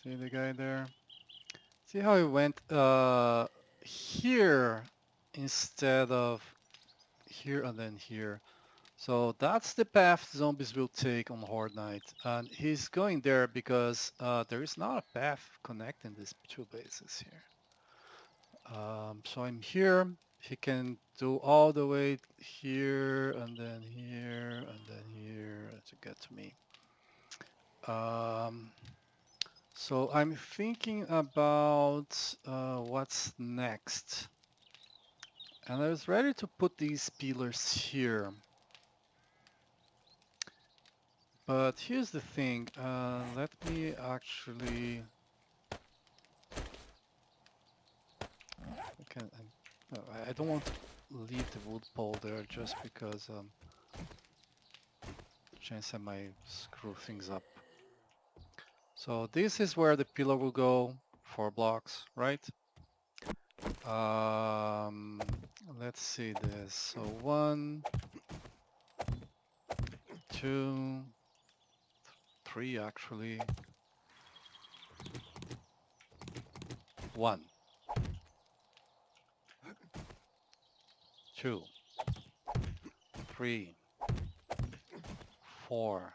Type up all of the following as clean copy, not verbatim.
See the guy there? See how he went here instead of here and then here. So that's the path zombies will take on Horde Night. And he's going there because there is not a path connecting these two bases here. So I'm here. He can do all the way here and then here and then here to get to me. Um, so I'm thinking about what's next. And I was ready to put these pillars here. But here's the thing. Let me actually... no, I don't want to leave the wood pole there just because chance I might screw things up. So this is where the pillar will go, 4 blocks, right? Um, let's see this. So 1, 2, 3 actually. 1, 2, 3, 4.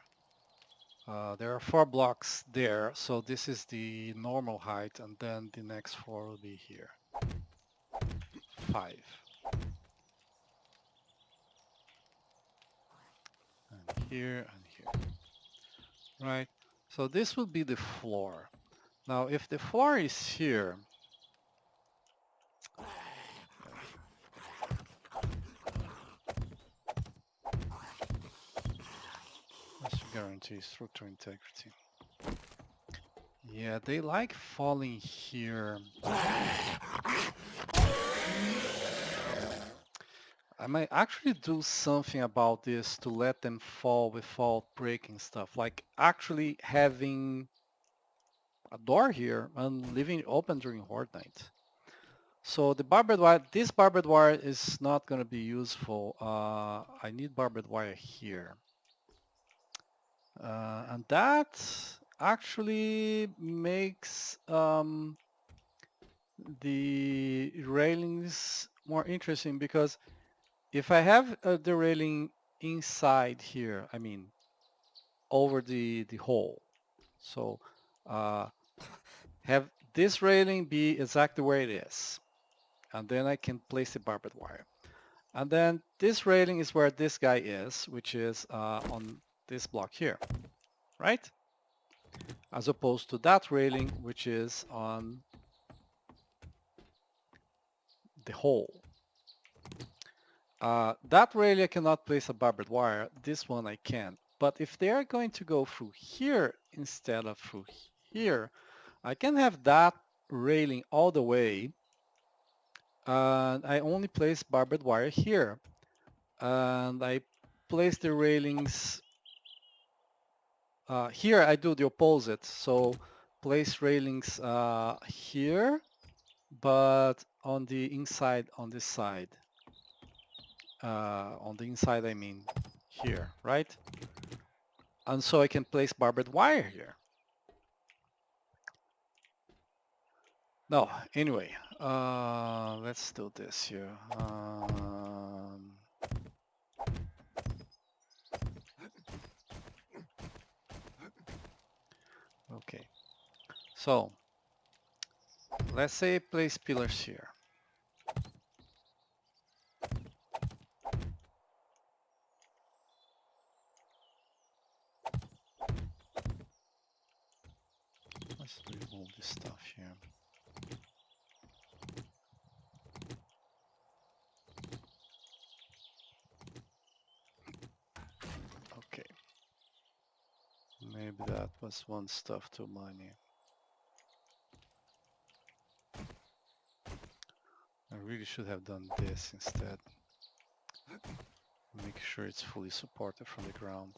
There are 4 blocks there, so this is the normal height, and then the next 4 will be here. 5. And here and here. Right? So this will be the floor. Now, if the floor is here, let's guarantee structural integrity. Yeah, they like falling here. I might actually do something about this to let them fall without breaking stuff. Like actually having a door here and leaving it open during Horde Night. So the barbed wire, this barbed wire is not going to be useful. I need barbed wire here. And that actually makes the railings more interesting because if I have the railing inside here, I mean over the hole, so uh, have this railing be exactly where it is, and then I can place the barbed wire. And then this railing is where this guy is, which is on this block here, right? As opposed to that railing, which is on the hole. That railing I cannot place a barbed wire. This one I can. But if they are going to go through here instead of through here, I can have that railing all the way. And I only place barbed wire here. And I place the railings here. I do the opposite. So place railings here, but on the inside, on this side. On the inside, I mean here, right? And so I can place barbed wire here. No, anyway, let's do this here. Okay, so let's say place pillars here. Let's remove this stuff here. Okay, maybe that was one stuff too many. I really should have done this instead. Make sure it's fully supported from the ground.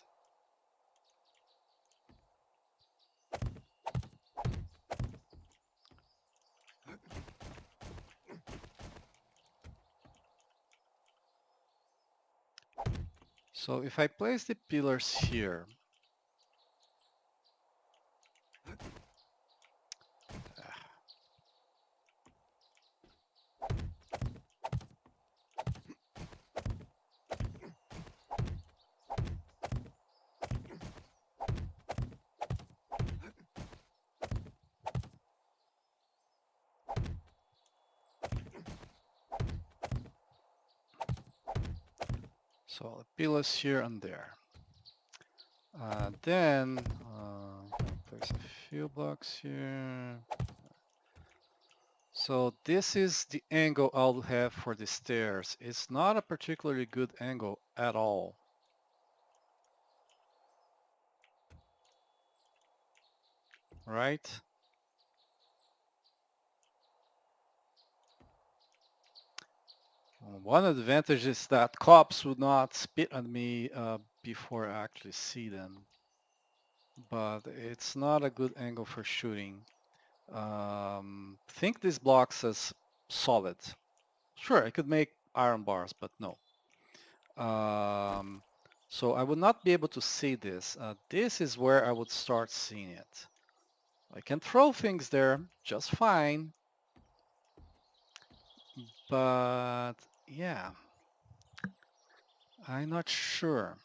So if I place the pillars here, So pillars here and there. Then place a few blocks here. So this is the angle I'll have for the stairs. It's not a particularly good angle at all. Right? One advantage is that cops would not spit at me before I actually see them. But it's not a good angle for shooting. Think these blocks as solid. Sure, I could make iron bars, but no. So I would not be able to see this. This is where I would start seeing it. I can throw things there just fine, but yeah, I'm not sure.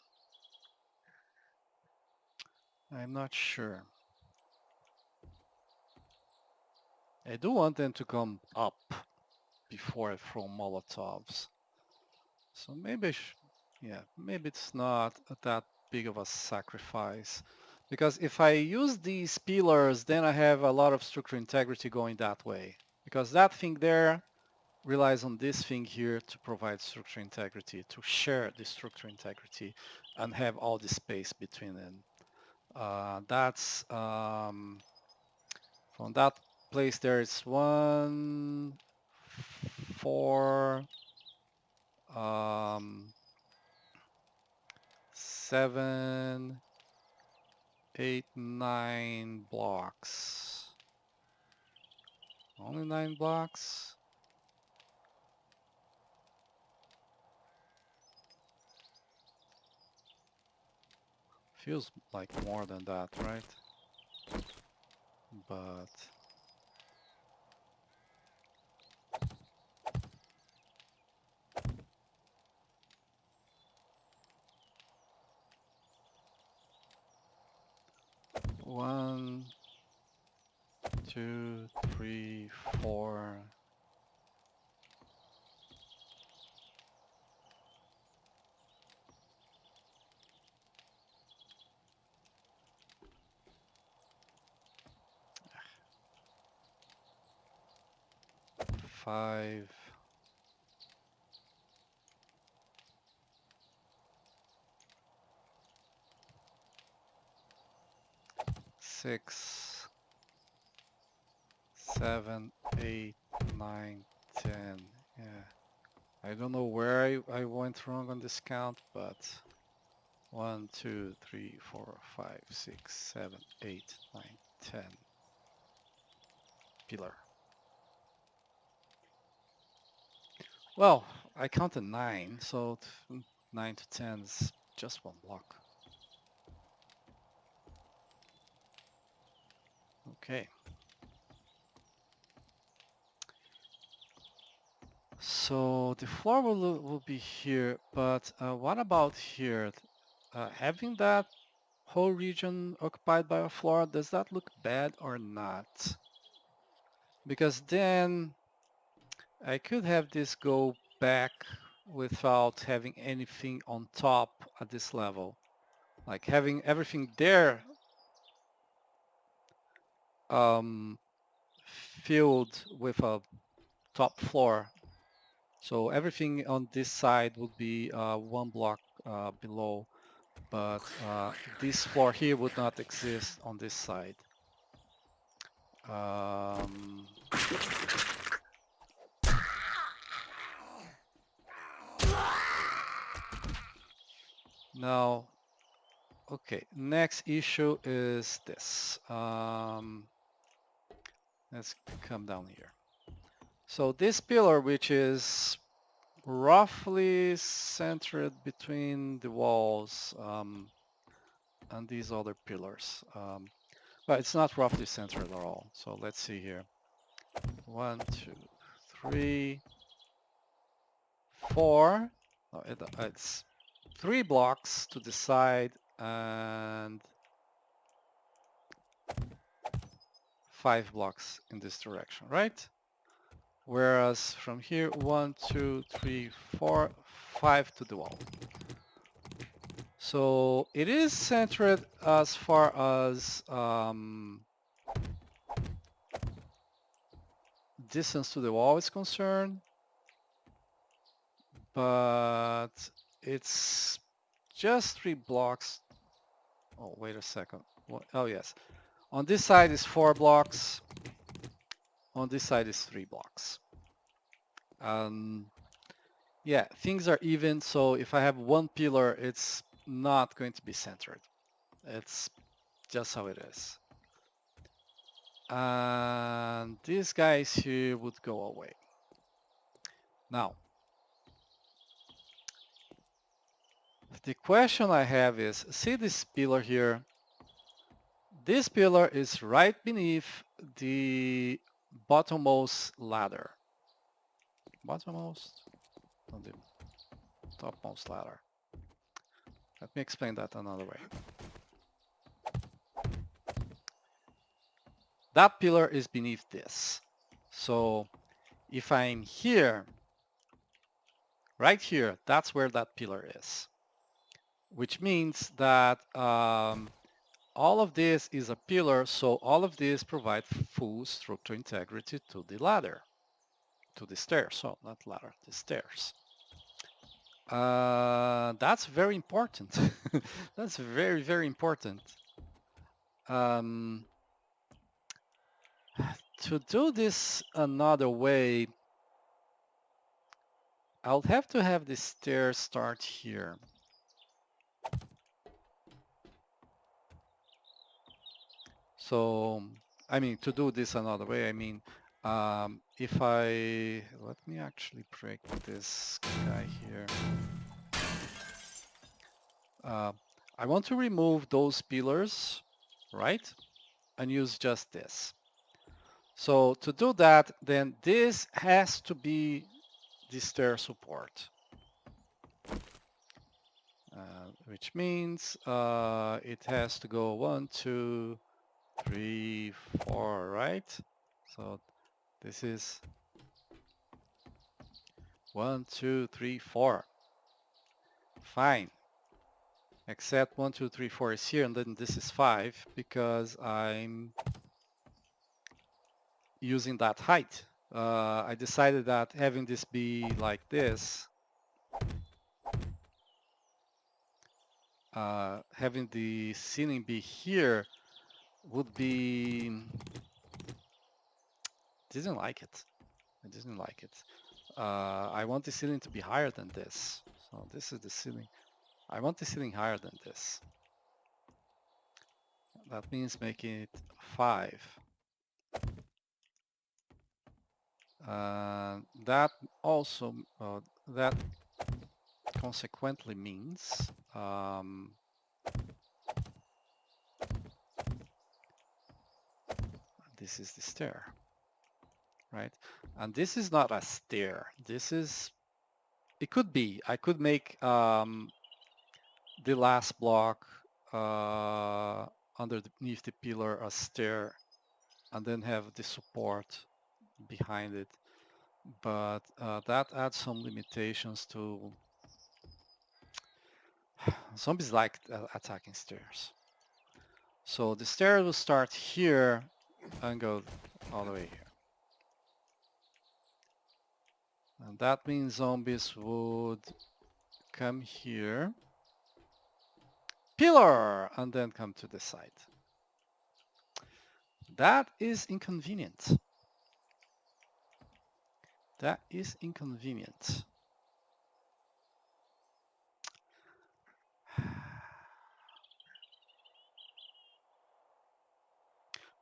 I'm not sure. I do want them to come up before I throw Molotovs. So maybe, yeah, maybe it's not that big of a sacrifice. Because if I use these pillars, then I have a lot of structural integrity going that way. Because that thing there relies on this thing here to provide structural integrity, to share the structural integrity and have all the space between them. That's from that place there is 1, 4, 7, 8, 9 blocks. Only 9 blocks? Feels like more than that, right? But 1, 2, 3, 4. 5, 6, 7, 8, 9, 10. Yeah. I don't know where I went wrong on this count, but 1, 2, 3, 4, 5, 6, 7, 8, 9, 10. Pillar. Well, I counted 9, so 9 to 10 is just one block. Okay. So the floor will be here, but what about here? Having that whole region occupied by a floor, does that look bad or not? Because then I could have this go back without having anything on top at this level. Like having everything there um, filled with a top floor. So everything on this side would be one block below, but this floor here would not exist on this side. Um, now, okay, next issue is this. Let's come down here. So this pillar, which is roughly centered between the walls and these other pillars. But it's not roughly centered at all. So let's see here. 1, 2, 3, 4. No, it's 3 blocks to the side and 5 blocks in this direction, right? Whereas from here, 1, 2, 3, 4, 5 to the wall. So it is centered as far as distance to the wall is concerned, but it's just 3 blocks. Oh, wait a second. What? Oh, yes. On this side is 4 blocks. On this side is 3 blocks. Yeah, things are even, so if I have one pillar, it's not going to be centered. It's just how it is. And these guys here would go away. Now, the question I have is, see this pillar here? This pillar is right beneath the bottommost ladder. Bottommost? On the topmost ladder. Let me explain that another way. That pillar is beneath this. So if I'm here, right here, that's where that pillar is. Which means that all of this is a pillar, so all of this provides full structural integrity to the ladder, to the stairs. So not ladder, the stairs. That's very important. That's very, very important. Um, to do this another way, I'll have to have the stairs start here. So, I mean, to do this another way, I mean, if let me actually break this guy here. Uh, I want to remove those pillars, right? And use just this. So to do that, then this has to be the stair support. Which means it has to go 1, 2, 3, 4, right? So this is 1, 2, 3, 4. Fine. Except 1, 2, 3, 4 is here, and then this is 5 because I'm using that height. I decided that having this be like this, having the ceiling be here would be, didn't like it. I didn't like it. I want the ceiling to be higher than this. So this is the ceiling. I want the ceiling higher than this. That means making it 5. That also, that consequently means this is the stair, right? And this is not a stair. This is, it could be. I could make the last block underneath the pillar a stair and then have the support behind it. But that adds some limitations to zombies like attacking stairs. So the stair will start here and go all the way here. And that means zombies would come here, pillar, and then come to the side. That is inconvenient. That is inconvenient.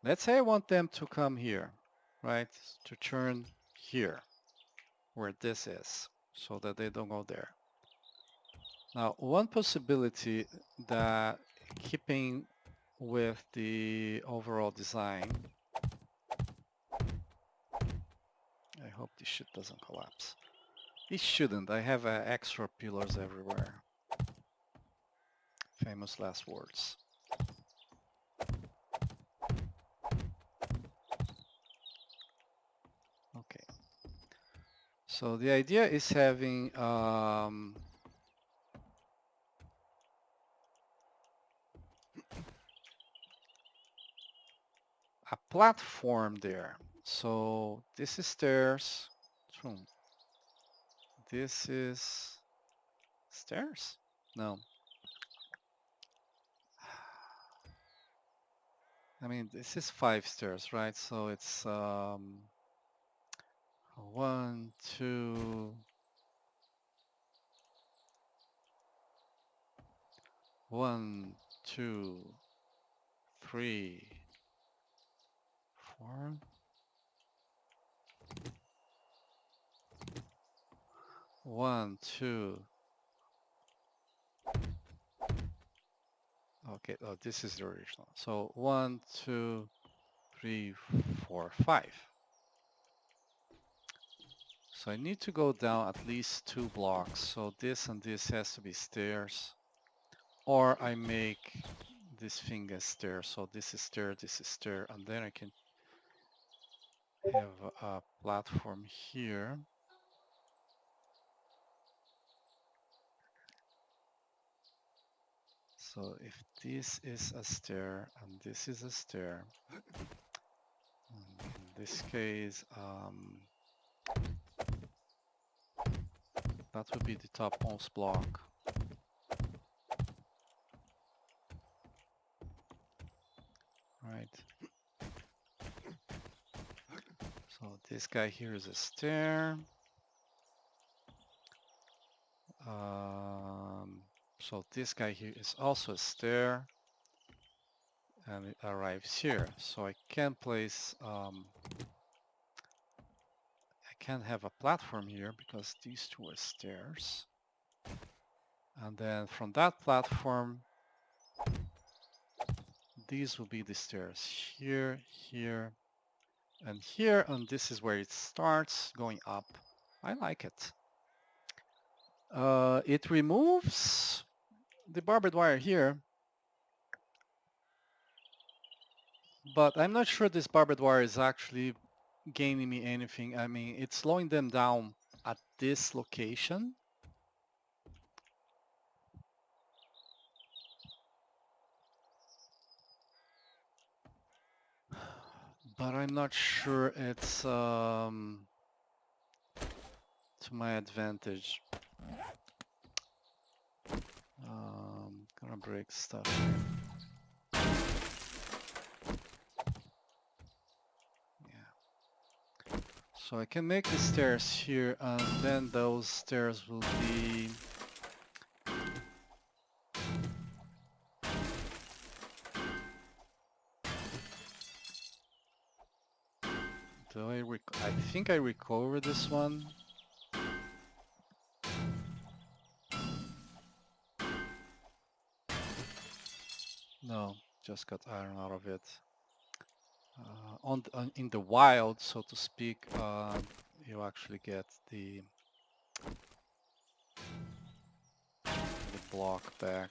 Let's say I want them to come here, right? To turn here, where this is, so that they don't go there. Now, one possibility that keeping with the overall design, I hope this shit doesn't collapse. It shouldn't. I have extra pillars everywhere. Famous last words. Okay. So the idea is having a platform there. So this is stairs. This is stairs? No. I mean, this is 5 stairs, right? So it's 1, 2, 1, 2, 3, 4. One, two. Okay, oh, this is the original. So 1, 2, 3, 4, 5. So I need to go down at least 2 blocks. So this and this has to be stairs. Or I make this thing as stair. So this is stair, and then I can have a platform here. So if this is a stair and this is a stair, in this case, that would be the topmost block. Right. So this guy here is a stair. So this guy here is also a stair, and it arrives here. So I can place, I can have a platform here because these two are stairs. And then from that platform, these will be the stairs here, here, and here, and this is where it starts going up. I like it. It removes the barbed wire here, but I'm not sure this barbed wire is actually gaining me anything. I mean, it's slowing them down at this location. But I'm not sure it's to my advantage. Gonna break stuff here. Yeah. So I can make the stairs here, and then those stairs will be I think I recover this one. No, just got iron out of it. In the wild, so to speak, you actually get the block back.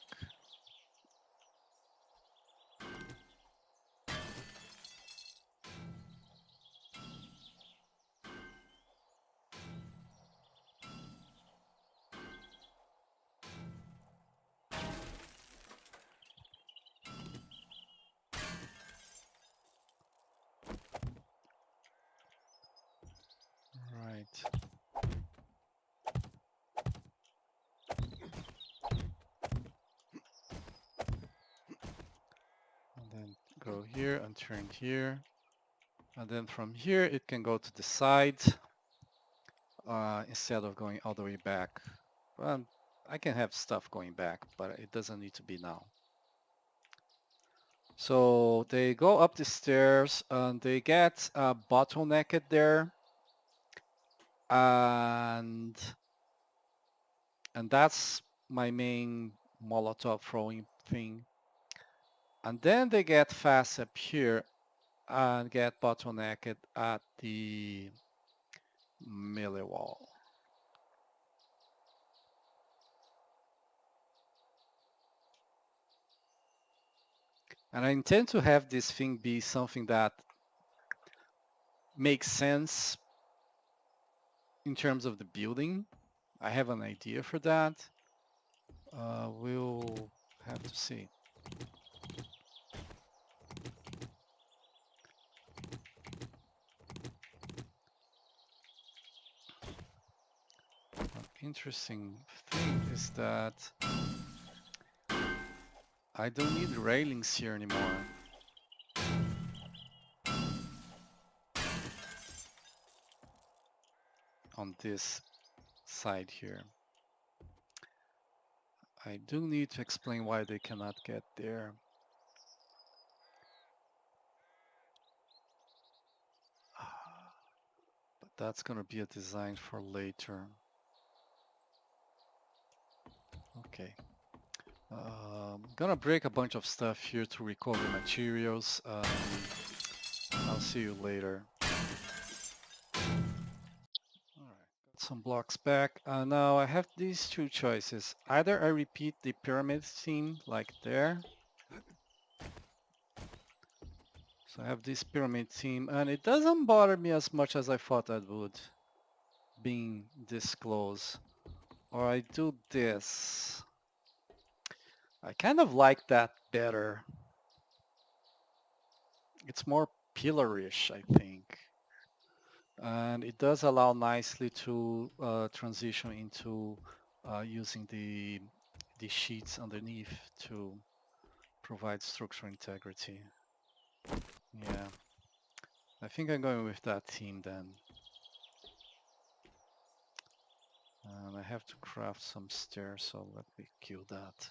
Right. And then go here and turn here. And then from here it can go to the side instead of going all the way back. Well, I can have stuff going back, but it doesn't need to be now. So they go up the stairs and they get bottlenecked there. And that's my main Molotov throwing thing. And then they get fast up here and get bottlenecked at the melee wall. And I intend to have this thing be something that makes sense in terms of the building. I have an idea for that. We'll have to see. interesting thing is that I don't need railings here anymore on this side here. I do need to explain why they cannot get there. But that's gonna be a design for later. Okay. Gonna break a bunch of stuff here to recover materials. I'll see you later. Alright, got some blocks back. Now I have these two choices. Either I repeat the pyramid theme like there. So I have this pyramid theme and it doesn't bother me as much as I thought it would, being this close. Or I do this. I kind of like that better. It's more pillarish, I think. And it does allow nicely to transition into using the sheets underneath to provide structural integrity. Yeah, I think I'm going with that theme then. And I have to craft some stairs, so let me queue that.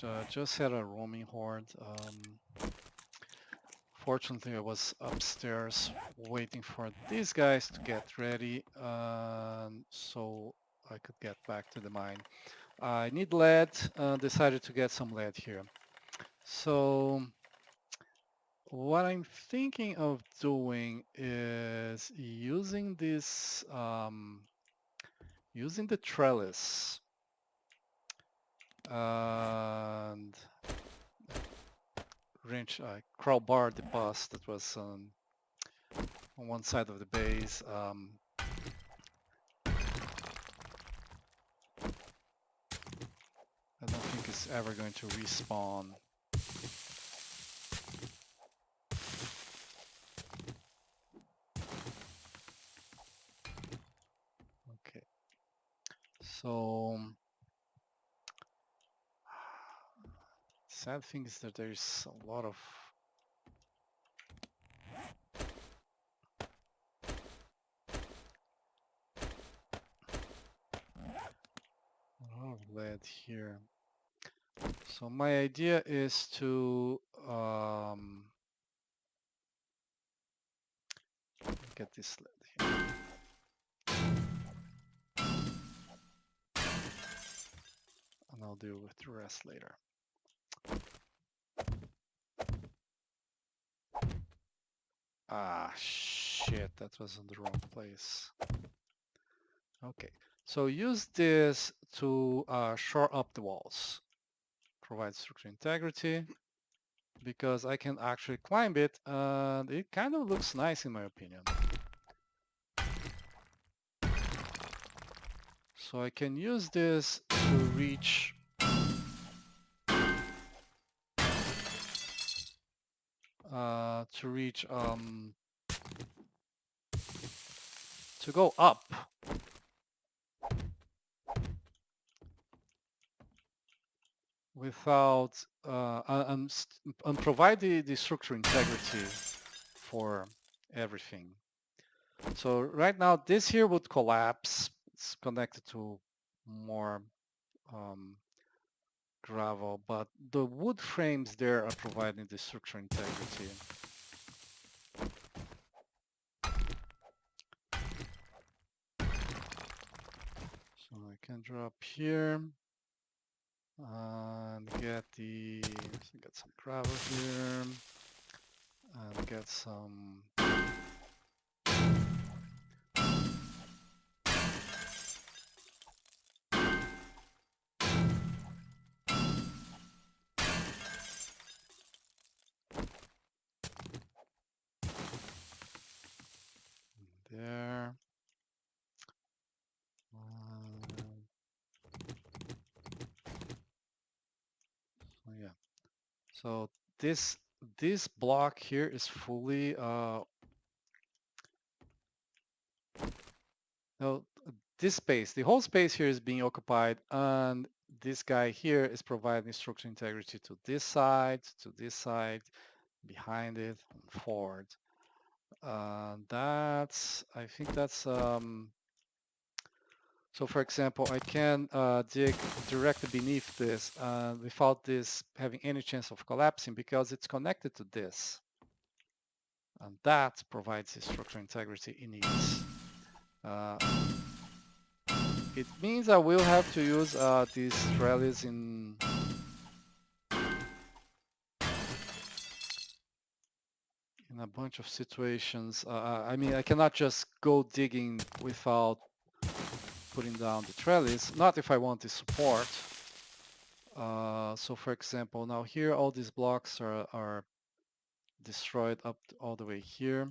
Alright, just had a roaming horde. Fortunately, I was upstairs waiting for these guys to get ready, so I could get back to the mine. I need lead, decided to get some lead here. So what I'm thinking of doing is using this, using the trellis and crowbar the bus that was on one side of the base. I don't think it's ever going to respawn. Okay, so sad thing is that there's a lot of lead here. So my idea is to get this lead here. And I'll deal with the rest later. Ah, shit, that was in the wrong place. Okay, so use this to shore up the walls. Provide structural integrity, because I can actually climb it, and it kind of looks nice in my opinion. So I can use this to reach to go up without and provide the structural integrity for everything. So right now this here would collapse. It's connected to more gravel, but the wood frames there are providing the structural integrity. So I can drop here and get some gravel here and get some there. So yeah. So this block here is fully no, this space, the whole space here is being occupied, and this guy here is providing structural integrity to this side, behind it, and forward. I think that's, so for example, I can dig directly beneath this without this having any chance of collapsing because it's connected to this. And that provides the structural integrity it needs. It means I will have to use these trellis in a bunch of situations. I mean, I cannot just go digging without putting down the trellis, not if I want the support. So for example, now here all these blocks are destroyed up all the way here.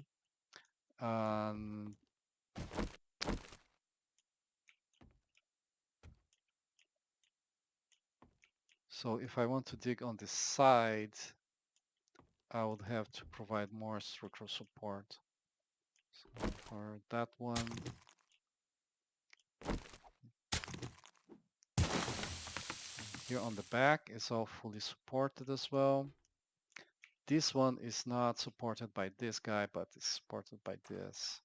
So if I want to dig on this side, I would have to provide more structural support. So for that one, here on the back is all fully supported as well. This one is not supported by this guy, but it's supported by this.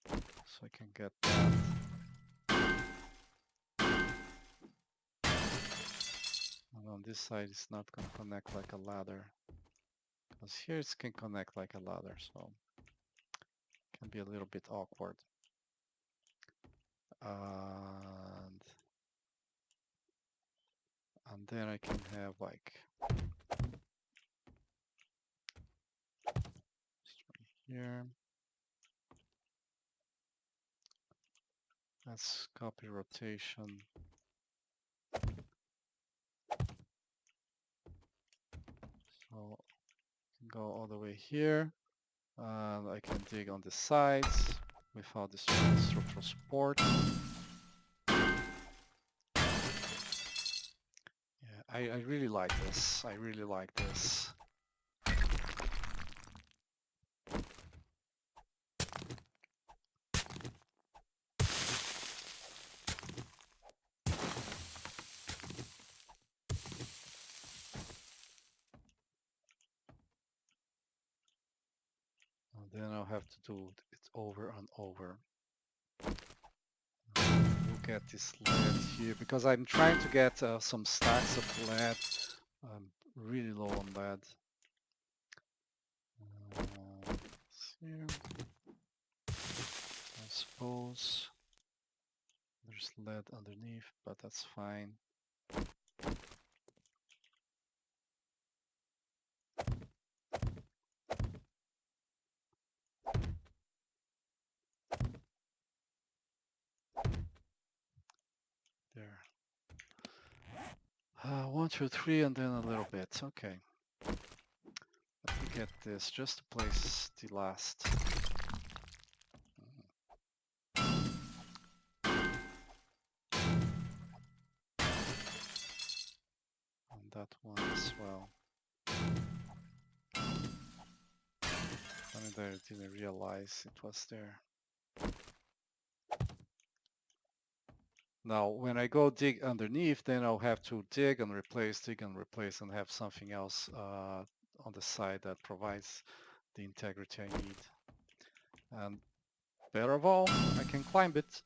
So I can get that. And on this side, it's not going to connect like a ladder. Because here it can connect like a ladder, so it can be a little bit awkward. And then I can have like here. Let's copy rotation. So go all the way here. And I can dig on the sides without destroying structural support. Yeah, I really like this. I really like this. And then I'll have to do it over and over. Look at this lead here because I'm trying to get some stacks of lead. I'm really low on lead. Here. I suppose there's lead underneath, but that's fine. There. 1, 2, 3, and then a little bit. Okay. Let me get this just to place the last. On that one as well. Funny that I didn't realize it was there. Now, when I go dig underneath, then I'll have to dig and replace, and have something else on the side that provides the integrity I need. And better of all, I can climb it,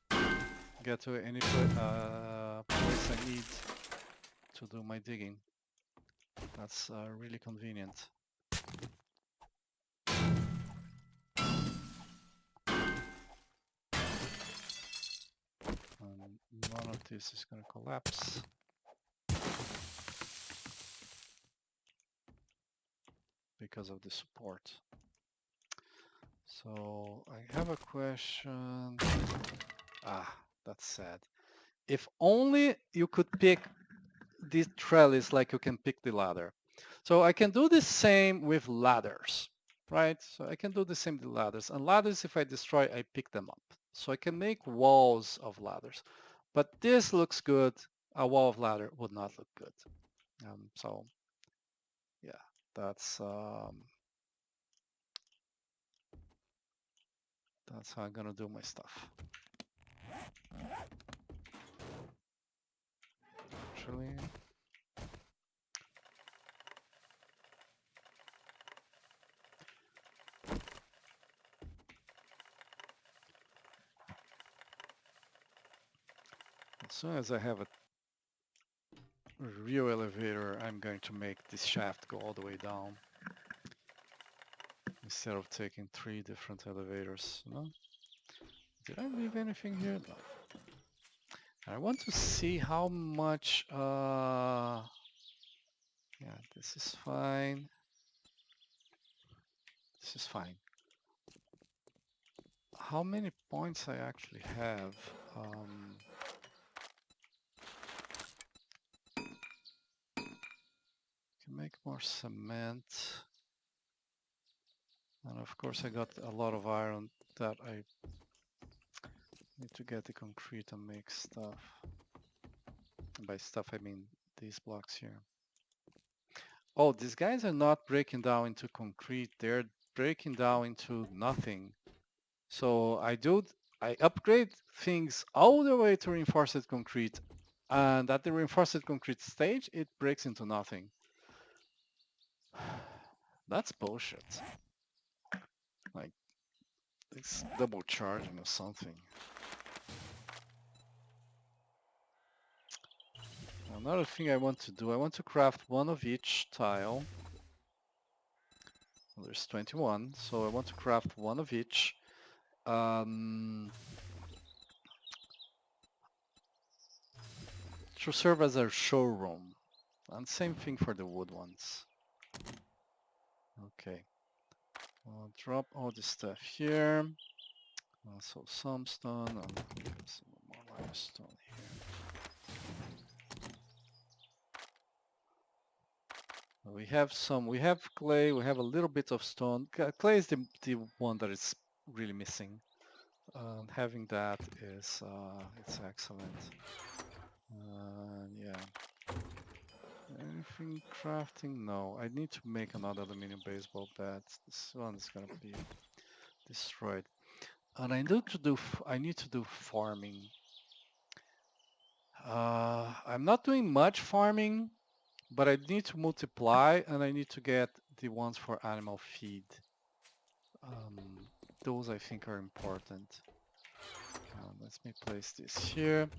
get to any place I need to do my digging. That's really convenient. None of this is going to collapse. Because of the support. So I have a question. That's sad. If only you could pick the trellis like you can pick the ladder. So I can do the same with ladders, right? So I can do the same with ladders. And ladders, if I destroy, I pick them up. So I can make walls of ladders. But this looks good. A wall of ladder would not look good. So yeah, that's how I'm gonna do my stuff. Actually, as soon as I have a real elevator, I'm going to make this shaft go all the way down instead of taking 3 different elevators. No? Did I leave anything here? No. I want to see how much, yeah, this is fine. This is fine. How many points I actually have? Can make more cement. And of course I got a lot of iron that I need to get the concrete and make stuff. And by stuff I mean these blocks here. Oh, these guys are not breaking down into concrete, they're breaking down into nothing. So I upgrade things all the way to reinforced concrete, and at the reinforced concrete stage it breaks into nothing. That's bullshit. Like, it's double charging or something. Another thing I want to do, I want to craft one of each tile. Well, there's 21, so I want to craft one of each. To serve as a showroom. And same thing for the wood ones. Okay. I'll drop all this stuff here. Also some stone and some more limestone here. We have clay, we have a little bit of stone. Clay is the one that is really missing. Having that is, it's excellent. Yeah. Anything crafting? No, I need to make another aluminum baseball bat. This one is gonna be destroyed. And I need to do farming. I'm not doing much farming, but I need to multiply and I need to get the ones for animal feed. Those I think are important. Let me place this here.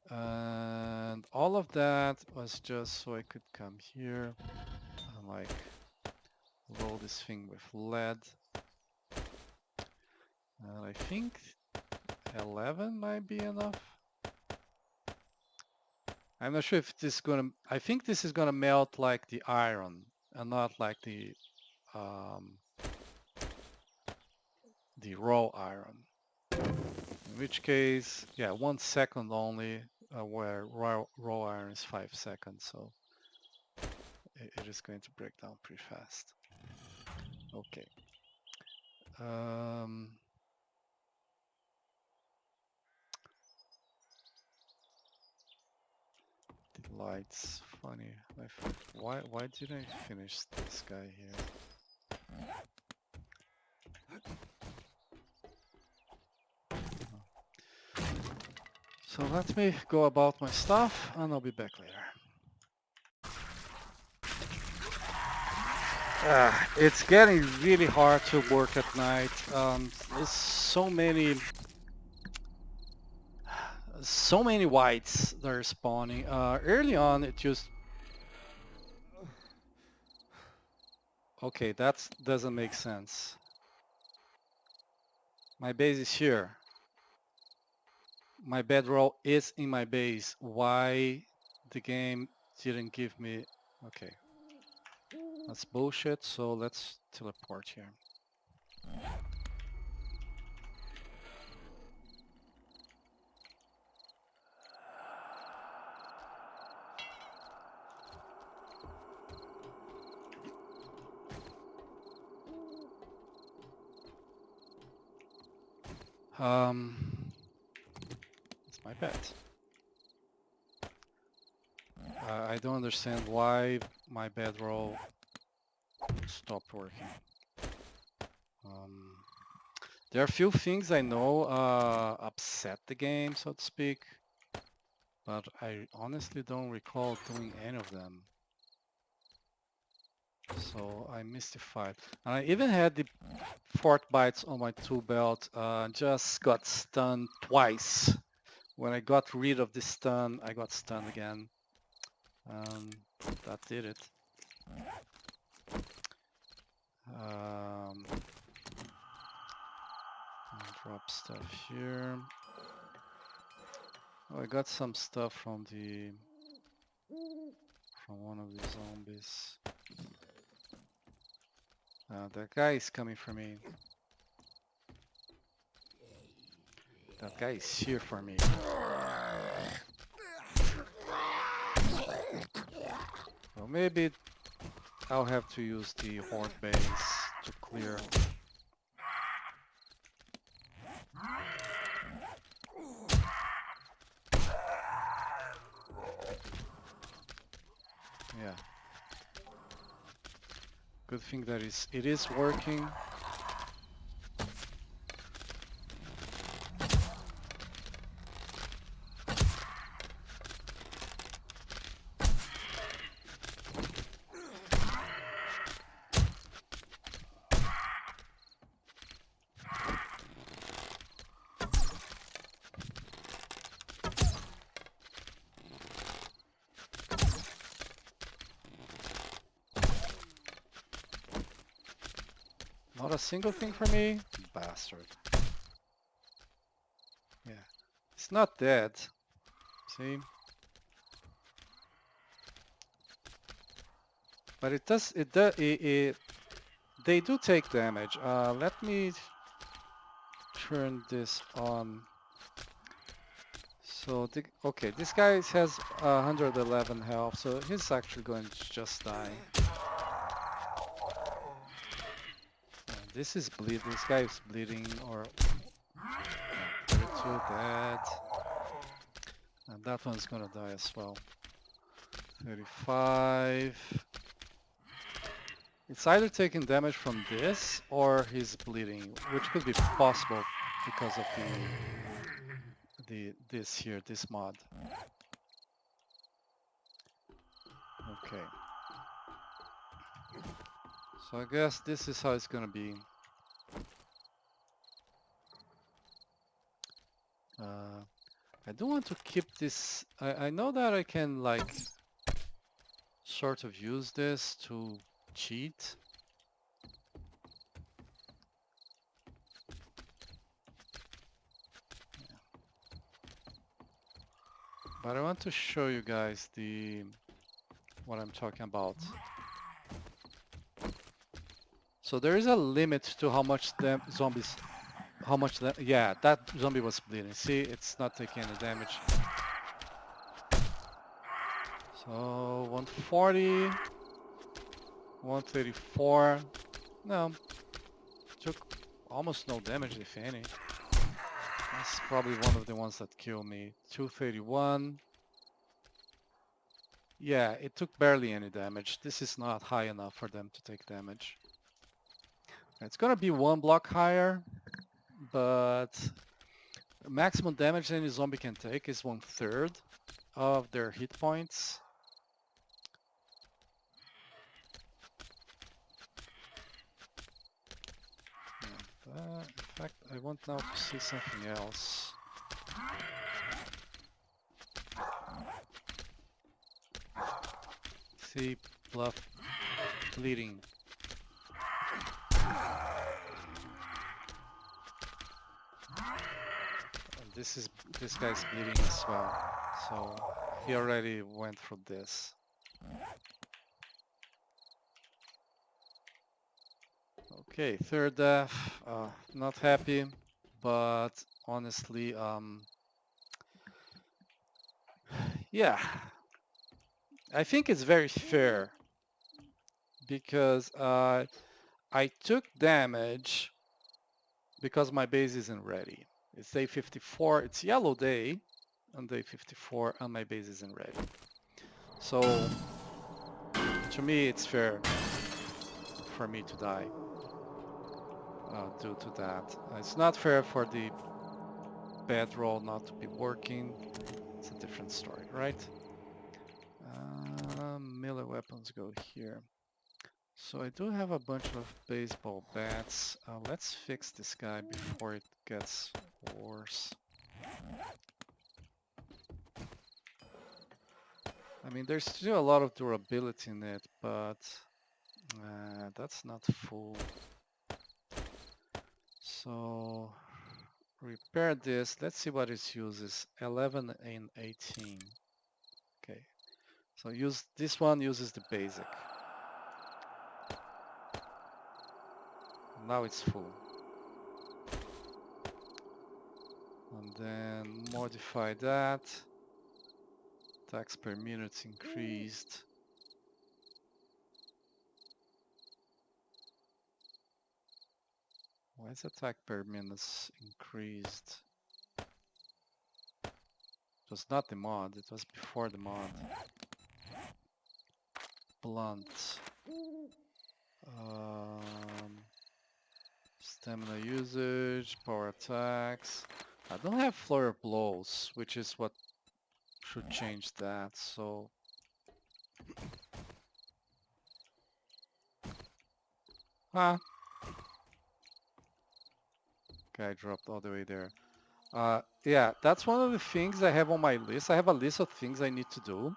And all of that was just so I could come here and like roll this thing with lead. And I think 11 might be enough. I'm not sure if this is gonna, I think this is gonna melt like the iron and not like the raw iron. In which case, yeah, 1 second only, where raw iron is 5 seconds, so it is going to break down pretty fast. Okay. The lights, funny. Why did I finish this guy here? So let me go about my stuff and I'll be back later. It's getting really hard to work at night. There's so many whites that are spawning. Early on it just... Okay, that doesn't make sense. My base is here. My bedroll is in my base. Why the game didn't give me... Okay. That's bullshit, so let's teleport here. It's my bed. I don't understand why my bedroll stopped working. There are a few things I know upset the game, so to speak, but I honestly don't recall doing any of them. So I'm mystified. And I even had the fort bites on my tool belt, just got stunned twice. When I got rid of the stun, I got stunned again. That did it. Drop stuff here. Oh, I got some stuff from one of the zombies. That guy is coming for me. That guy is here for me. Well, maybe I'll have to use the horde base to clear. Yeah. Good thing that it is working. Not a single thing for me? Bastard. Yeah. It's not dead. See? But they do take damage. Let me turn this on. So, okay, this guy has 111 health, so he's actually going to just die. This guy is bleeding, or 32 dead. And that one's gonna die as well. 35. It's either taking damage from this or he's bleeding, which could be possible because of this mod. Okay. So I guess this is how it's gonna be. I do want to keep this. I know that I can like sort of use this to cheat. But I want to show you guys what I'm talking about. So there is a limit to how much yeah, that zombie was bleeding. See, it's not taking any damage. So 140, 134. No, took almost no damage, if any. That's probably one of the ones that killed me. 231. Yeah, it took barely any damage. This is not high enough for them to take damage. It's gonna be one block higher, but maximum damage any zombie can take is 1/3 of their hit points. In fact, I want now to see something else. See, bluff bleeding. And this guy's bleeding as well, so he already went through this. Okay, third death. Not happy, but honestly, yeah, I think it's very fair because I took damage because my base isn't ready. It's day 54, it's yellow day on day 54 and my base isn't ready. So to me it's fair for me to die. due to that. It's not fair for the bedroll not to be working. It's a different story, right? Melee weapons go here. So I do have a bunch of baseball bats. Let's fix this guy before it gets worse. I mean, there's still a lot of durability in it, but that's not full. So repair this. Let's see what its uses. 11 and 18. Okay. So use this one uses the basic. Now it's full. And then modify that. Attacks per minute increased. Why is attack per minute increased? It was not the mod, it was before the mod. Blunt. Stamina usage, power attacks. I don't have flurry of blows, which is what should change that, so... Ah! Okay, I dropped all the way there. Yeah, that's one of the things I have on my list. I have a list of things I need to do.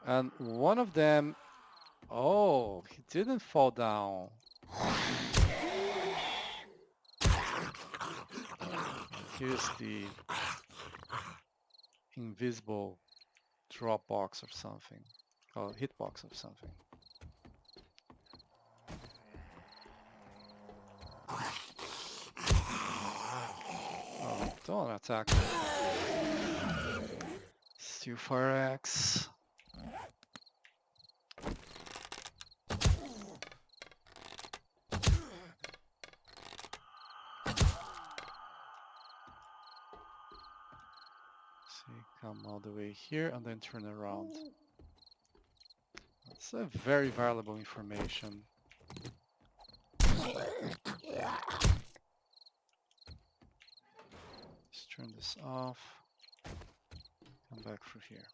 And one of them... Oh, he didn't fall down. Here's the invisible drop box or something. Oh, hitbox or something. Oh, don't attack me. Steel fire axe. See, come all the way here and then turn around. That's a very valuable information. Let's turn this off. Come back through here.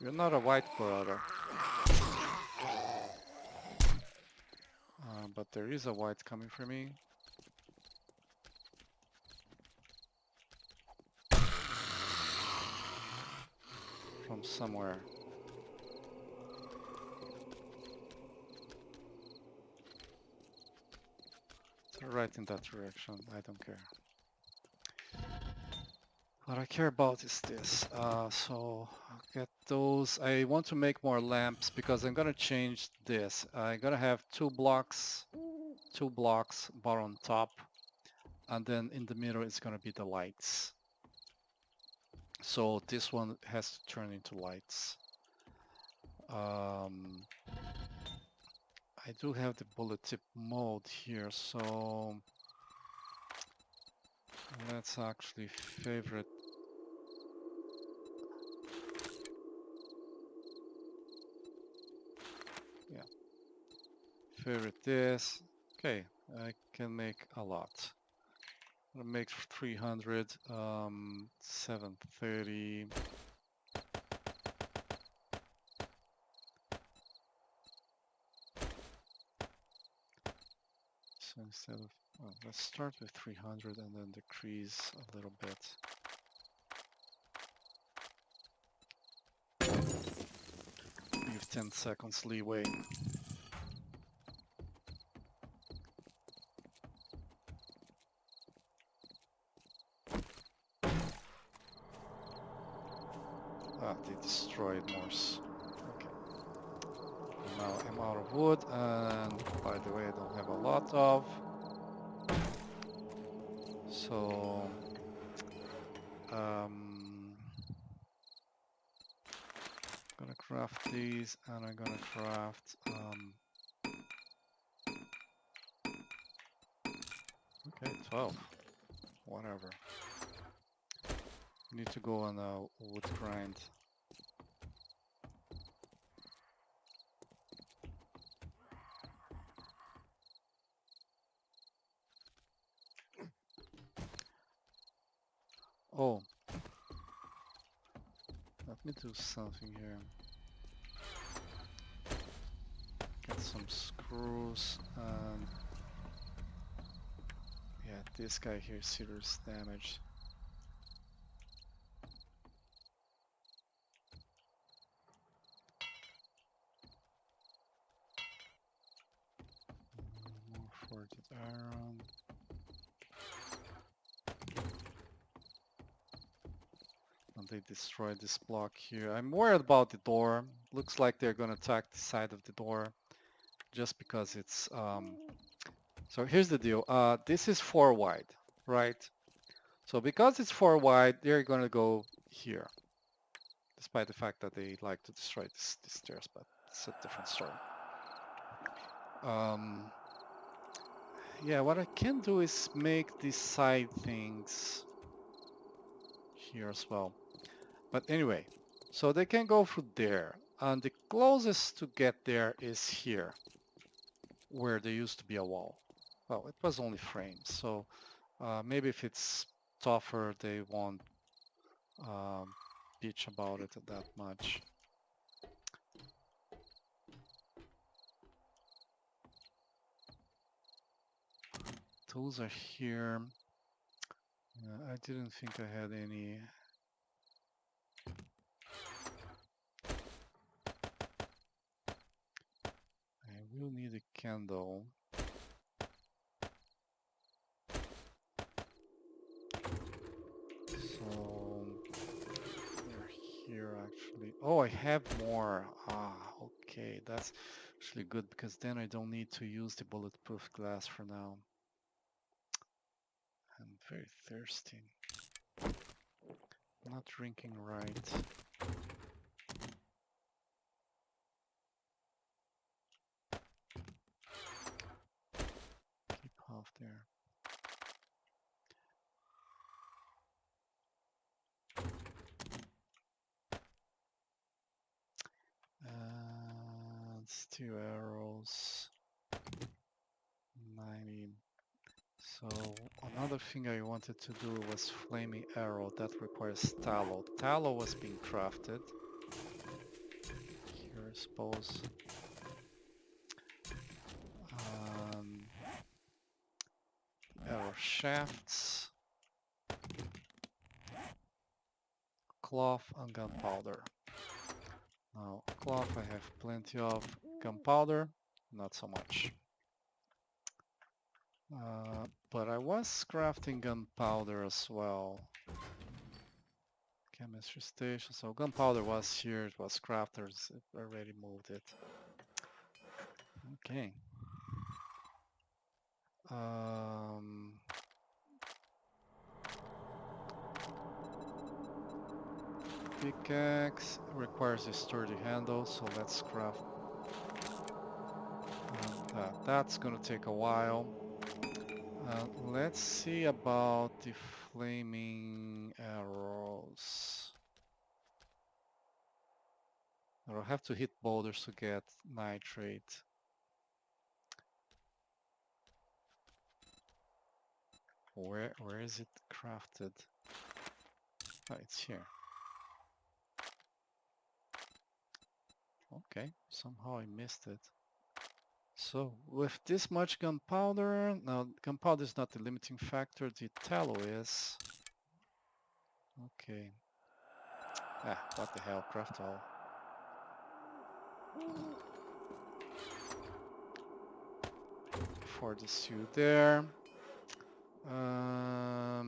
You're not a white brother. But there is a white coming for me. From somewhere. So right in that direction, I don't care. What I care about is this. So I'll get those. I want to make more lamps because I'm gonna change this. I'm gonna have two blocks bottom top, and then in the middle it's gonna be the lights. So this one has to turn into lights. I do have the bullet tip mode here, so let's actually favorite. Yeah, favorite this. Okay, I can make a lot. I'm gonna make 300, 730. So instead of, well, let's start with 300 and then decrease a little bit. Leave 10 seconds leeway. Ah, they destroyed Morse. Okay. Now I'm out of wood, and by the way, I don't have a lot of. So, I'm gonna craft these, and I'm gonna craft, okay, 12, whatever. Need to go on a wood grind. me do something here. Get some screws and yeah, this guy here serious damage. More forged iron. And they destroyed this block here. I'm worried about the door. Looks like they're gonna attack the side of the door just because it's so here's the deal. This is 4 wide, right? So because it's 4 wide, they're gonna go here. Despite the fact that they like to destroy these stairs, but it's a different story. Yeah, what I can do is make these side things here as well. But anyway, so they can go through there. And the closest to get there is here, where there used to be a wall. Well, it was only frames, so maybe if it's tougher, they won't bitch about it that much. Tools are here. I didn't think I had any. I will need a candle. So they're here actually. Oh, I have more. Okay, that's actually good because then I don't need to use the bulletproof glass for now. I'm very thirsty. Not drinking right. Keep half there. Let's do arrows. 90. So another thing I wanted to do was flaming arrow. That requires tallow. Tallow was being crafted. Here, I suppose. Arrow shafts. Cloth and gunpowder. Now, cloth I have plenty of. Gunpowder, not so much. But I was crafting gunpowder as well. Chemistry station. So gunpowder was here. It was crafters. It already moved it. Okay. Pickaxe requires a sturdy handle, so let's craft that. That's gonna take a while. Let's see about the flaming arrows. I'll have to hit boulders to get nitrate. Where is it crafted? Oh, it's here. Okay, somehow I missed it. So with this much gunpowder, now gunpowder is not the limiting factor, the tallow is. Okay. What the hell, craft all. For the suit there. I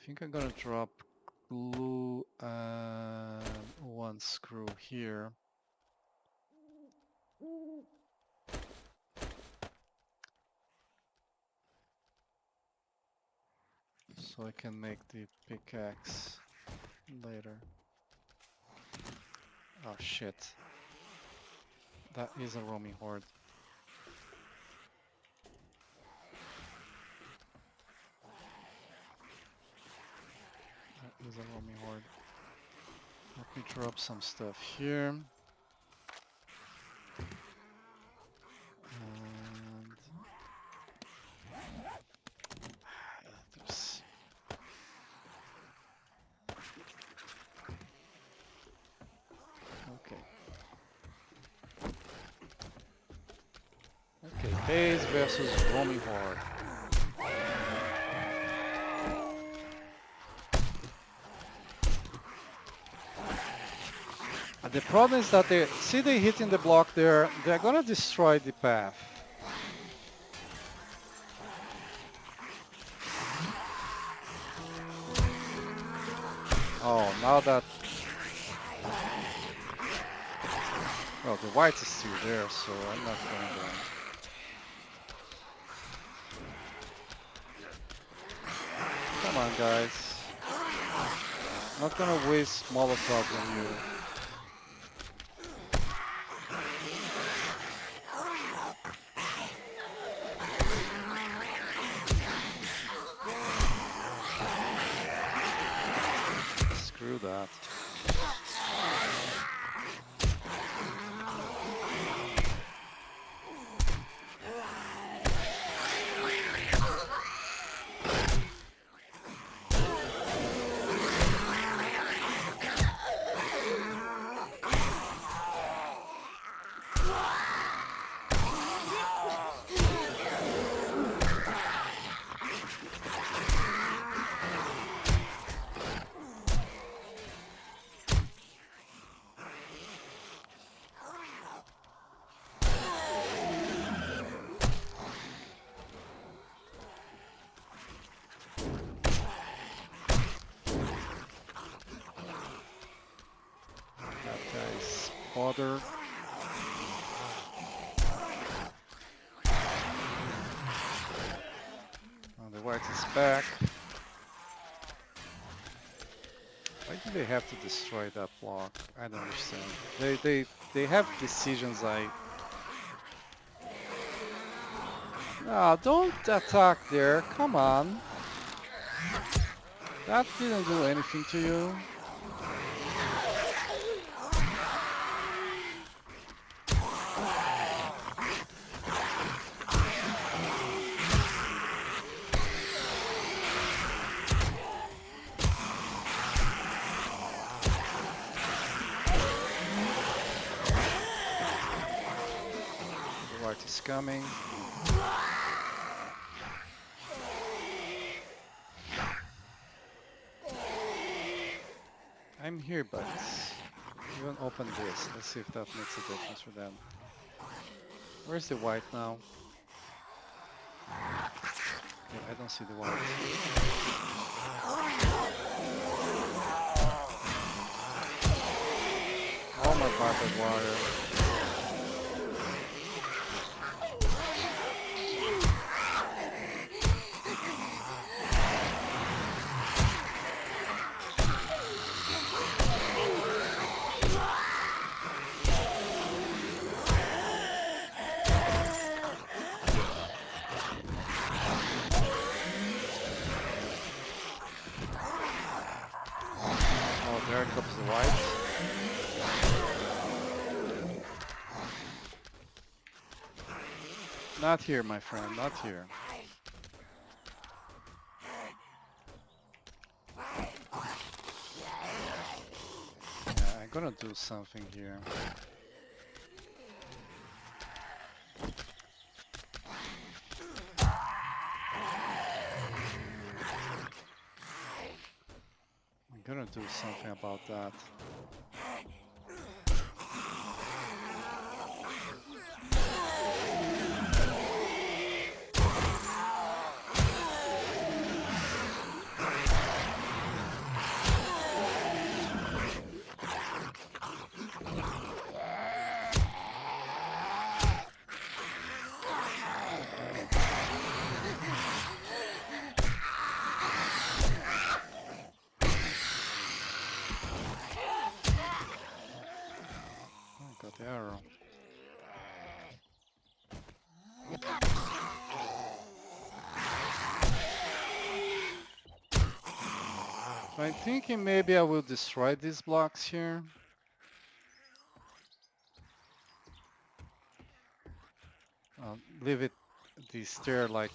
think I'm gonna drop glue and one screw here. So I can make the pickaxe later. Oh shit. That is a roaming horde. That is a roaming horde. Let me drop some stuff here. And there's Base versus roaming horde. And the problem is that they hitting the block there. They're gonna destroy the path. Oh, now that well, the white is still there, so I'm not going there. Come on, guys. Not gonna waste Molotovs on you. Screw that. That guy's bothered. Oh, the white is back. Why do they have to destroy that block? I don't understand. They have decisions I... No, don't attack there. Come on. That didn't do anything to you. The white is coming. I'm here, buddies. Even open this. Let's see if that makes a difference for them. Where's the white now? Yeah, I don't see the white. Oh my barbed wire. Oh, there comes the white. Not here, my friend, not here. Yeah, I'm gonna do something here. I'm gonna do something about that. Oh, got the arrow. So I'm thinking maybe I will destroy these blocks here. Leave it, the stair like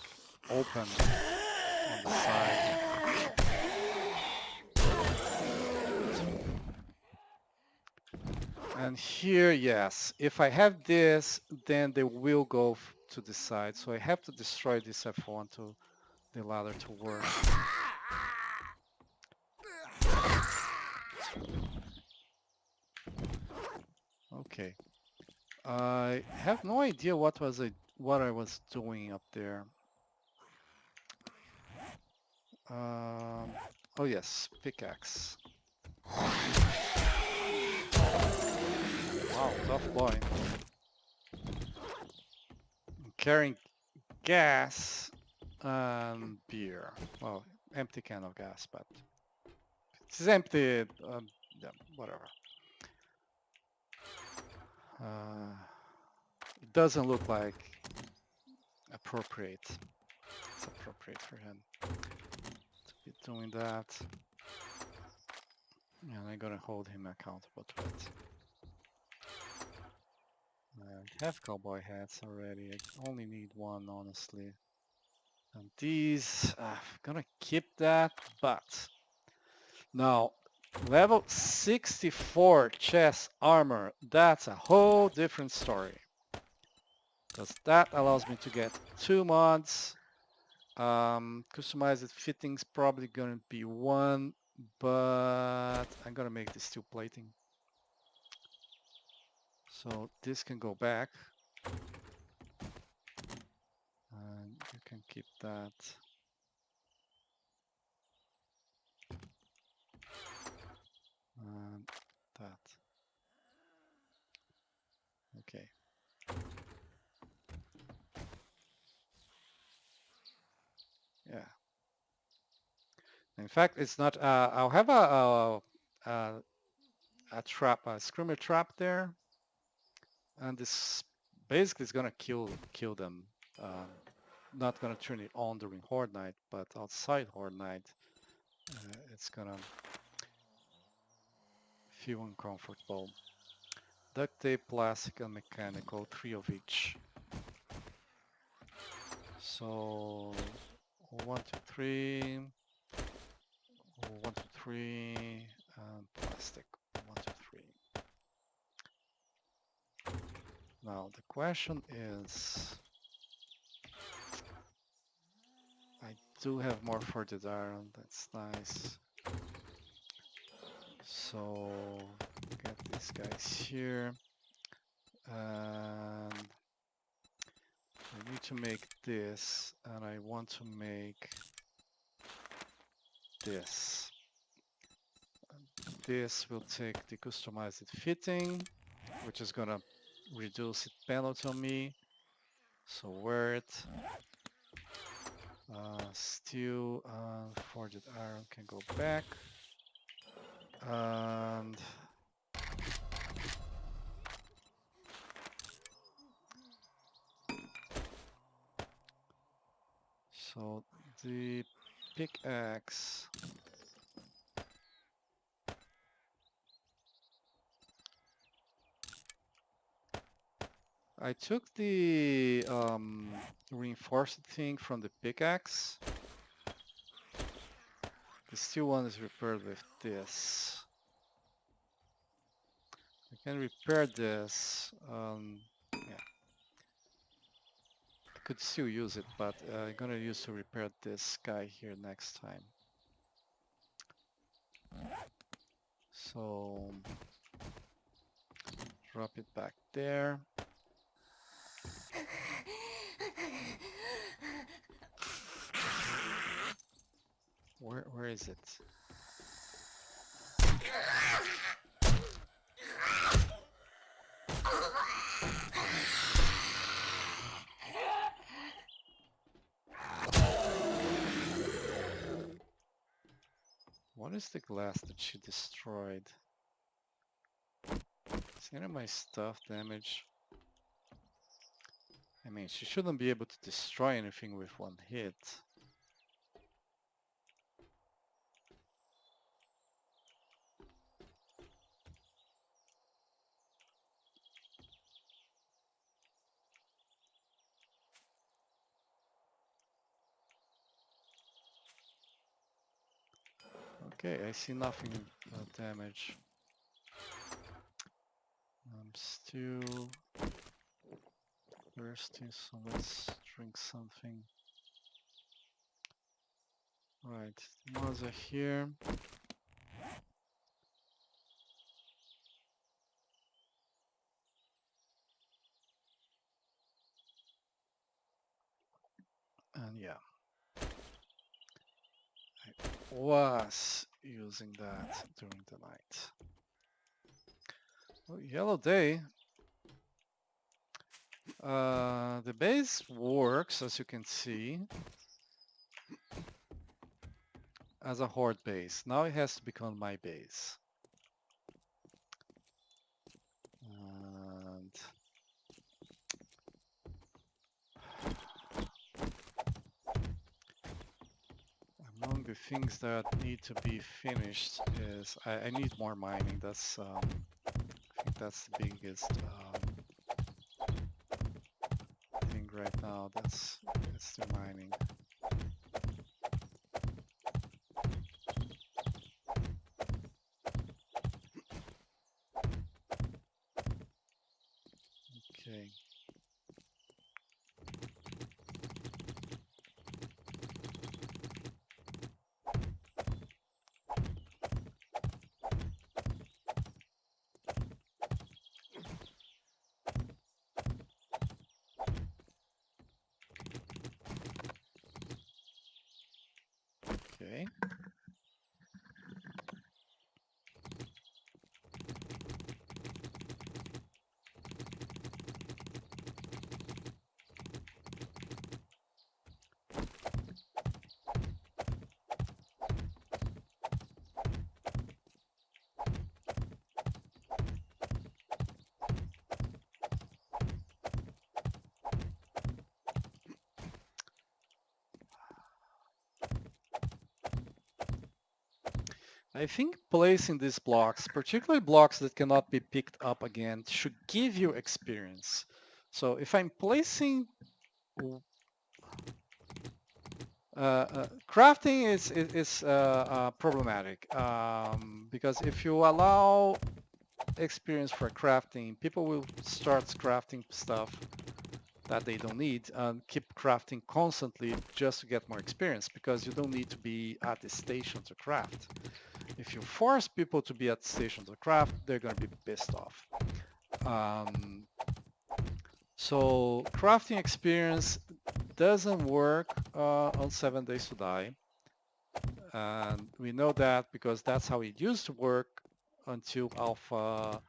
open on the side. And here, yes, if I have this, then they will go to the side, so I have to destroy this if I want to the ladder to work. Okay. I have no idea what I was doing up there. Oh yes, pickaxe. Wow, tough boy. I'm carrying gas and beer. Well, empty can of gas, but it's empty. Yeah, whatever. Uh, it doesn't look like appropriate. It's appropriate for him to be doing that. And I'm gonna hold him accountable to it. I have cowboy hats already. I only need one, honestly. And these, I'm gonna keep that, but now level 64 chest armor, that's a whole different story. Because that allows me to get 2 mods. Customized fitting's probably gonna be 1, but I'm gonna make this steel plating. So this can go back. And you can keep that. And that. Okay. Yeah. In fact, it's not. I'll have a trap, a screamer trap there, and this basically is gonna kill them. Not gonna turn it on during Horde Night, but outside Horde Night, it's gonna feel uncomfortable. Duct tape, plastic, and mechanical, 3 of each. So 1, 2, 3. 1, 2, 3, and plastic. 1, 2, 3. Now the question is, I do have more forged iron. That's nice. So get these guys here, and I need to make this, and I want to make this. This will take the customized fitting, which is gonna reduce its penalty on me. So wear it. Steel and forged iron can go back. And so the pickaxe, I took the reinforced thing from the pickaxe. The steel one is repaired with this. I can repair this. Yeah, I could still use it, but I'm gonna use to repair this guy here next time. So drop it back there. Where is it? What is the glass that she destroyed? Is any of my stuff damaged? I mean, she shouldn't be able to destroy anything with one hit. Okay, I see nothing damage. Still thirsty, so let's drink something. Right, moths are here. And yeah, I was using that during the night. Oh, yellow day. The base works, as you can see, as a horde base. Now it has to become my base. And among the things that need to be finished is I need more mining. That's I think that's the biggest thing right now. It's the mining. Okay. Okay. I think placing these blocks, particularly blocks that cannot be picked up again, should give you experience. So if I'm placing crafting is problematic because if you allow experience for crafting, people will start crafting stuff that they don't need and keep crafting constantly just to get more experience because you don't need to be at the station to craft. If you force people to be at the station to craft, they're going to be pissed off. Um, so crafting experience doesn't work on 7 Days to Die. And we know that because that's how it used to work until Alpha